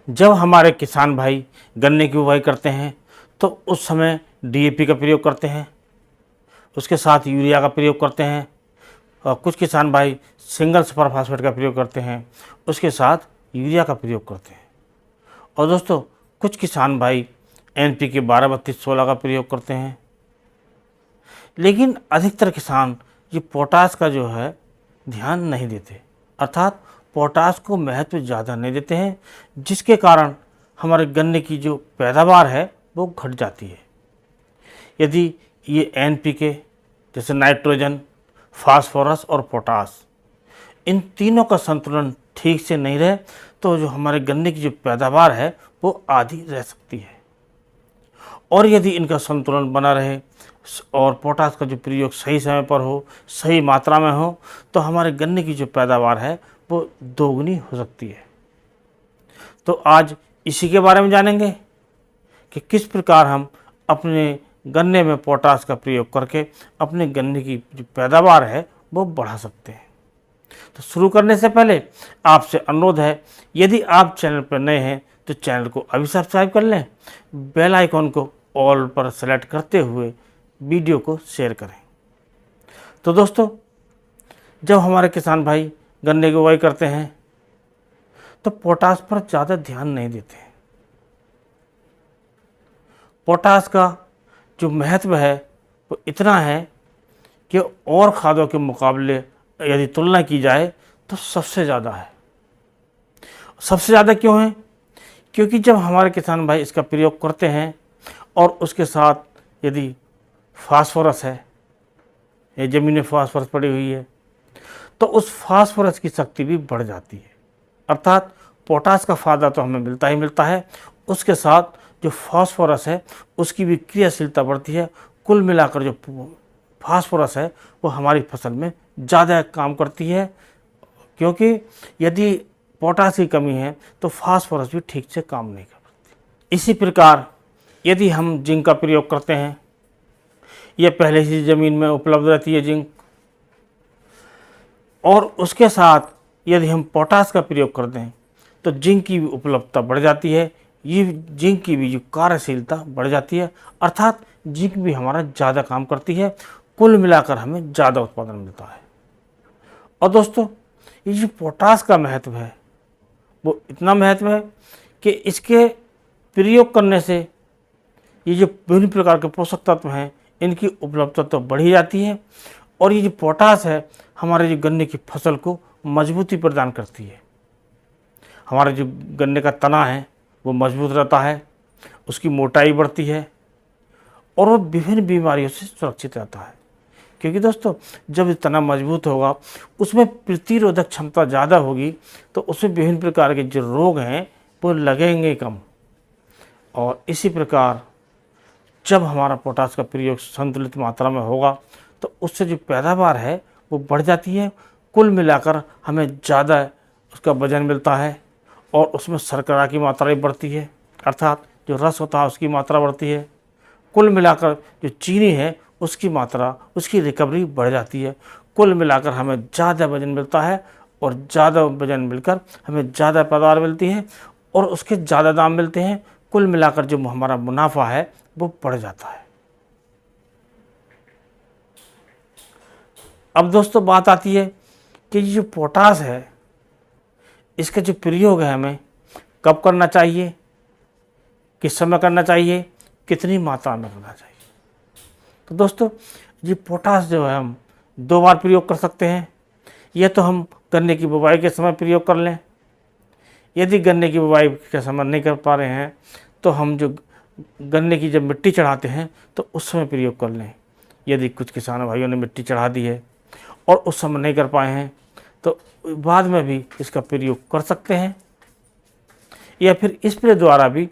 जब हमारे किसान भाई गन्ने की बुवाई करते हैं तो उस समय डीएपी का प्रयोग करते हैं, उसके साथ यूरिया का प्रयोग करते हैं, और कुछ किसान भाई सिंगल सुपर फास्फेट का प्रयोग करते हैं, उसके साथ यूरिया का प्रयोग करते हैं। और दोस्तों कुछ किसान भाई एनपीके 12-32-16 का प्रयोग करते हैं। लेकिन अधिकतर किसान ये पोटास का जो है ध्यान नहीं देते, अर्थात पोटास को महत्व ज़्यादा नहीं देते हैं, जिसके कारण हमारे गन्ने की जो पैदावार है वो घट जाती है। यदि ये एनपीके जैसे नाइट्रोजन, फास्फोरस और पोटास, इन तीनों का संतुलन ठीक से नहीं रहे तो जो हमारे गन्ने की जो पैदावार है वो आधी रह सकती है। और यदि इनका संतुलन बना रहे और पोटास का जो प्रयोग सही समय पर हो, सही मात्रा में हो, तो हमारे गन्ने की जो पैदावार है वो दोगुनी हो सकती है। तो आज इसी के बारे में जानेंगे कि किस प्रकार हम अपने गन्ने में पोटास का प्रयोग करके अपने गन्ने की जो पैदावार है वो बढ़ा सकते हैं। तो शुरू करने से पहले आपसे अनुरोध है, यदि आप चैनल पर नए हैं तो चैनल को अभी सब्सक्राइब कर लें, बेल आइकॉन को ऑल पर सेलेक्ट करते हुए वीडियो को शेयर करें। तो दोस्तों जब हमारे किसान भाई गन्ने की बुवाई करते हैं तो पोटास पर ज़्यादा ध्यान नहीं देते हैं। पोटास का जो महत्व है वो इतना है कि और खादों के मुकाबले यदि तुलना की जाए तो सबसे ज़्यादा है। सबसे ज़्यादा क्यों है? क्योंकि जब हमारे किसान भाई इसका प्रयोग करते हैं और उसके साथ यदि फास्फोरस है, ये ज़मीन में फास्फोरस पड़ी हुई है, तो उस फास्फोरस की शक्ति भी बढ़ जाती है। अर्थात पोटास का फ़ायदा तो हमें मिलता ही मिलता है, उसके साथ जो फास्फोरस है उसकी भी क्रियाशीलता बढ़ती है। कुल मिलाकर जो फास्फोरस है वो हमारी फसल में ज़्यादा काम करती है, क्योंकि यदि पोटास की कमी है तो फास्फोरस भी ठीक से काम नहीं कर पाती। इसी प्रकार यदि हम जिंक का प्रयोग करते हैं, यह पहले से ज़मीन में उपलब्ध रहती है जिंक, और उसके साथ यदि हम पोटास का प्रयोग करते हैं तो जिंक की भी उपलब्धता बढ़ जाती है, ये जिंक की भी जो कार्यशीलता बढ़ जाती है, अर्थात जिंक भी हमारा ज़्यादा काम करती है। कुल मिलाकर हमें ज़्यादा उत्पादन मिलता है। और दोस्तों ये जो पोटास का महत्व है वो इतना महत्व है कि इसके प्रयोग करने से ये जो विभिन्न प्रकार के पोषक तत्व हैं इनकी उपलब्धता तो बढ़ी जाती है, और ये जो पोटास है हमारे जो गन्ने की फसल को मजबूती प्रदान करती है। हमारा जो गन्ने का तना है वो मजबूत रहता है, उसकी मोटाई बढ़ती है और वो विभिन्न बीमारियों से सुरक्षित रहता है। क्योंकि दोस्तों जब तना मजबूत होगा उसमें प्रतिरोधक क्षमता ज़्यादा होगी, तो उसमें विभिन्न प्रकार के जो रोग हैं वो लगेंगे कम। और इसी प्रकार जब हमारा पोटास का प्रयोग संतुलित मात्रा में होगा तो उससे जो पैदावार है वो बढ़ जाती है। कुल मिलाकर हमें ज़्यादा उसका वजन मिलता है और उसमें शर्करा की मात्रा भी बढ़ती है, अर्थात जो रस होता है उसकी मात्रा बढ़ती है। कुल मिलाकर जो चीनी है उसकी मात्रा, उसकी रिकवरी बढ़ जाती है। कुल मिलाकर हमें ज़्यादा वजन मिलता है और ज़्यादा वजन मिलकर हमें ज़्यादा पैदावार मिलती है और उसके ज़्यादा दाम मिलते हैं। कुल मिलाकर जो हमारा मुनाफा है वो बढ़ जाता है। अब दोस्तों बात आती है कि ये जो पोटास है इसका जो प्रयोग है हमें कब करना चाहिए, किस समय करना चाहिए, कितनी मात्रा में करना चाहिए। तो दोस्तों ये पोटास जो है हम 2 बार प्रयोग कर सकते हैं। यह तो हम गन्ने की बुवाई के समय प्रयोग कर लें। यदि गन्ने की बुवाई के समय नहीं कर पा रहे हैं तो हम जो गन्ने की जब मिट्टी चढ़ाते हैं तो उस समय प्रयोग कर लें। यदि कुछ किसान भाइयों ने मिट्टी चढ़ा दी है और उस समय नहीं कर पाए हैं तो बाद में भी इसका प्रयोग कर सकते हैं, या फिर स्प्रे द्वारा भी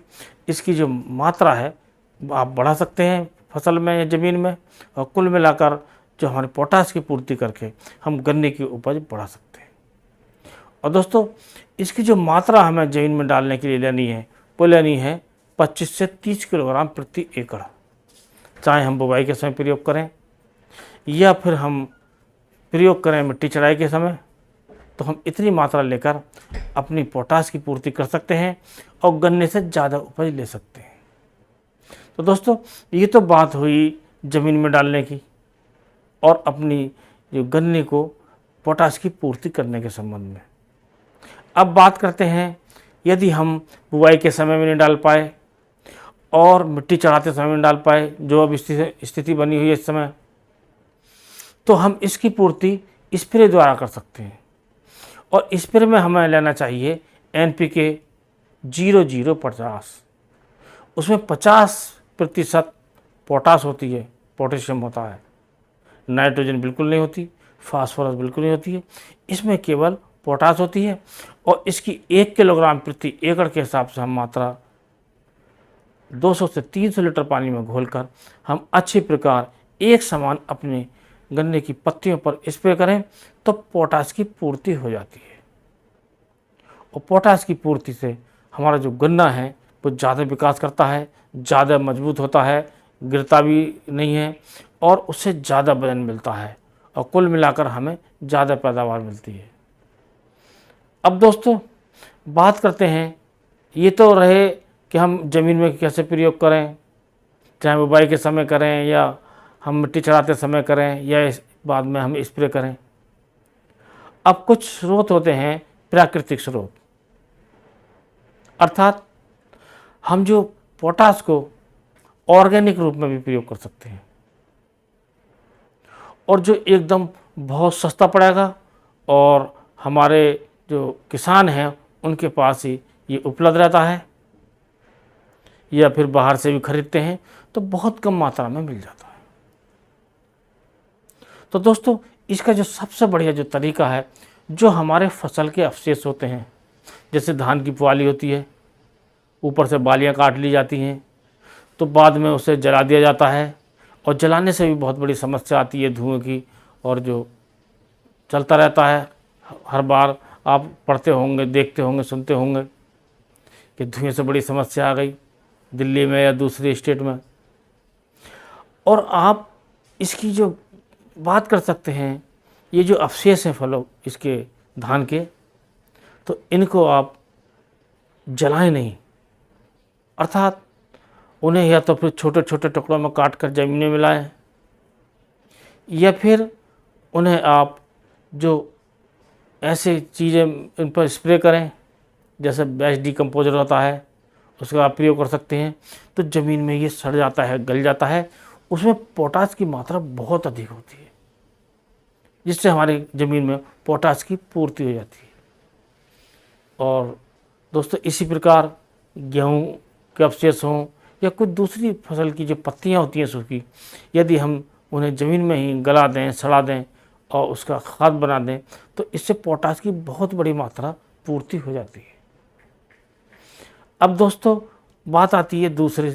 इसकी जो मात्रा है आप बढ़ा सकते हैं फसल में या ज़मीन में, और कुल मिलाकर जो हमारे पोटास की पूर्ति करके हम गन्ने की उपज बढ़ा सकते हैं। और दोस्तों इसकी जो मात्रा हमें ज़मीन में डालने के लिए लेनी है वो लेनी है 25 से 30 किलोग्राम प्रति एकड़, चाहे हम बुवाई के समय प्रयोग करें या फिर हम प्रयोग करें मिट्टी चढ़ाई के समय। तो हम इतनी मात्रा लेकर अपनी पोटाश की पूर्ति कर सकते हैं और गन्ने से ज़्यादा उपज ले सकते हैं। तो दोस्तों, ये तो बात हुई ज़मीन में डालने की और अपनी जो गन्ने को पोटाश की पूर्ति करने के संबंध में। अब बात करते हैं, यदि हम बुआई के समय में नहीं डाल पाए और मिट्टी चढ़ाते समय नहीं डाल पाए, जो अब स्थिति बनी हुई है इस समय, तो हम इसकी पूर्ति स्प्रे द्वारा कर सकते हैं। और स्प्रे में हमें लेना चाहिए NPK 0050। उसमें 50% पोटाश होती है, पोटेशियम होता है, नाइट्रोजन बिल्कुल नहीं होती, फास्फोरस बिल्कुल नहीं होती है, इसमें केवल पोटाश होती है। और इसकी 1 किलोग्राम प्रति एकड़ के हिसाब से हम मात्रा 200 से 300 लीटर पानी में घोलकर हम अच्छी प्रकार एक समान अपने गन्ने की पत्तियों पर स्प्रे करें तो पोटाश की पूर्ति हो जाती है। और पोटाश की पूर्ति से हमारा जो गन्ना है वो ज़्यादा विकास करता है, ज़्यादा मजबूत होता है, गिरता भी नहीं है और उससे ज़्यादा वजन मिलता है और कुल मिलाकर हमें ज़्यादा पैदावार मिलती है। अब दोस्तों, बात करते हैं, ये तो रहे कि हम ज़मीन में कैसे प्रयोग करें, चाहे बुवाई के समय करें या हम मिट्टी चढ़ाते समय करें या इस बाद में हम स्प्रे करें। अब कुछ स्रोत होते हैं प्राकृतिक स्रोत, अर्थात हम जो पोटाश को ऑर्गेनिक रूप में भी प्रयोग कर सकते हैं और जो एकदम बहुत सस्ता पड़ेगा और हमारे जो किसान हैं उनके पास ही ये उपलब्ध रहता है या फिर बाहर से भी खरीदते हैं तो बहुत कम मात्रा में मिल जाता है। तो दोस्तों, इसका जो सबसे बढ़िया जो तरीका है, जो हमारे फसल के अवशेष होते हैं, जैसे धान की पुआली होती है, ऊपर से बालियां काट ली जाती हैं तो बाद में उसे जला दिया जाता है और जलाने से भी बहुत बड़ी समस्या आती है धुएं की, और जो चलता रहता है। हर बार आप पढ़ते होंगे, देखते होंगे, सुनते होंगे कि धुएं से बड़ी समस्या आ गई दिल्ली में या दूसरे स्टेट में। और आप इसकी जो बात कर सकते हैं, ये जो अवशेष हैं फलों इसके धान के, तो इनको आप जलाएं नहीं, अर्थात उन्हें या तो फिर छोटे छोटे टुकड़ों में काट कर ज़मीन में मिलाएं या फिर उन्हें आप जो ऐसे चीज़ें इन पर स्प्रे करें, जैसे बेस्ट डिकम्पोजर होता है उसका आप प्रयोग कर सकते हैं। तो ज़मीन में ये सड़ जाता है, गल जाता है, उसमें पोटाश की मात्रा बहुत अधिक होती है जिससे हमारी ज़मीन में पोटाश की पूर्ति हो जाती है। और दोस्तों, इसी प्रकार गेहूँ के अवशेष हों या कुछ दूसरी फसल की जो पत्तियाँ होती हैं सूखी, यदि हम उन्हें ज़मीन में ही गला दें, सड़ा दें और उसका खाद बना दें तो इससे पोटाश की बहुत बड़ी मात्रा पूर्ति हो जाती है। अब दोस्तों, बात आती है दूसरे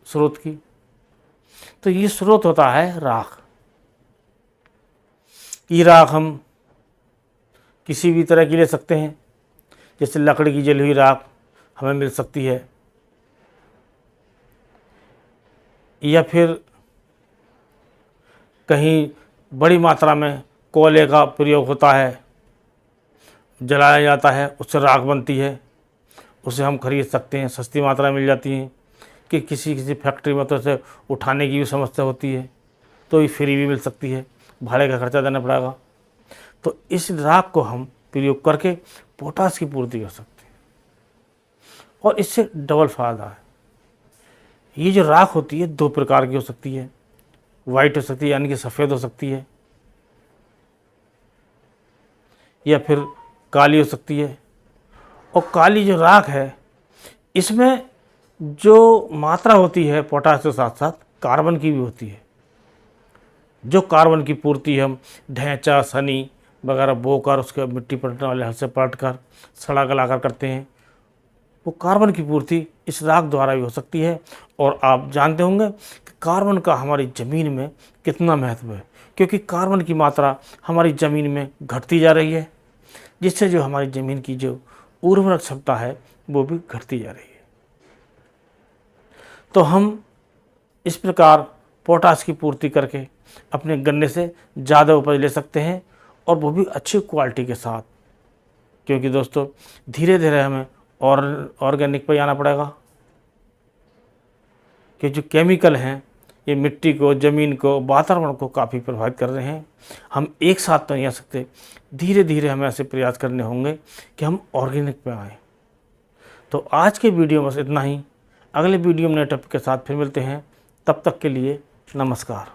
स्रोत की, तो ये स्रोत होता है राख। ये राख हम किसी भी तरह की ले सकते हैं, जैसे लकड़ी की जली हुई राख हमें मिल सकती है, या फिर कहीं बड़ी मात्रा में कोयले का प्रयोग होता है, जलाया जाता है, उससे राख बनती है, उसे हम खरीद सकते हैं, सस्ती मात्रा में मिल जाती हैं। कि किसी फैक्ट्री में तो उसे उठाने की भी समस्या होती है तो ये फ्री भी मिल सकती है, भाड़े का खर्चा देना पड़ेगा। तो इस राख को हम प्रयोग करके पोटाश की पूर्ति कर सकते हैं और इससे डबल फायदा है। ये जो राख होती है 2 प्रकार की हो सकती है, वाइट हो सकती है यानी कि सफ़ेद हो सकती है, या फिर काली हो सकती है। और काली जो राख है इसमें जो मात्रा होती है पोटाश के साथ साथ कार्बन की भी होती है। जो कार्बन की पूर्ति हम ढैंचा, सनी वगैरह बोकर उसके मिट्टी पलटने वाले हल से पलट कर सड़ा गलाकर करते हैं, वो कार्बन की पूर्ति इस राख द्वारा भी हो सकती है। और आप जानते होंगे कि कार्बन का हमारी ज़मीन में कितना महत्व है, क्योंकि कार्बन की मात्रा हमारी ज़मीन में घटती जा रही है, जिससे जो हमारी ज़मीन की जो उर्वरक क्षमता है वो भी घटती जा रही है। तो हम इस प्रकार पोटाश की पूर्ति करके अपने गन्ने से ज़्यादा उपज ले सकते हैं और वो भी अच्छी क्वालिटी के साथ। क्योंकि दोस्तों धीरे धीरे हमें और ऑर्गेनिक पर आना पड़ेगा, कि जो केमिकल हैं ये मिट्टी को, ज़मीन को, वातावरण को काफ़ी प्रभावित कर रहे हैं। हम एक साथ तो नहीं आ सकते, धीरे धीरे हमें ऐसे प्रयास करने होंगे कि हम ऑर्गेनिक पे आएँ। तो आज के वीडियो में बस इतना ही। अगले वीडियो में नए टॉपिक के साथ फिर मिलते हैं। तब तक के लिए नमस्कार।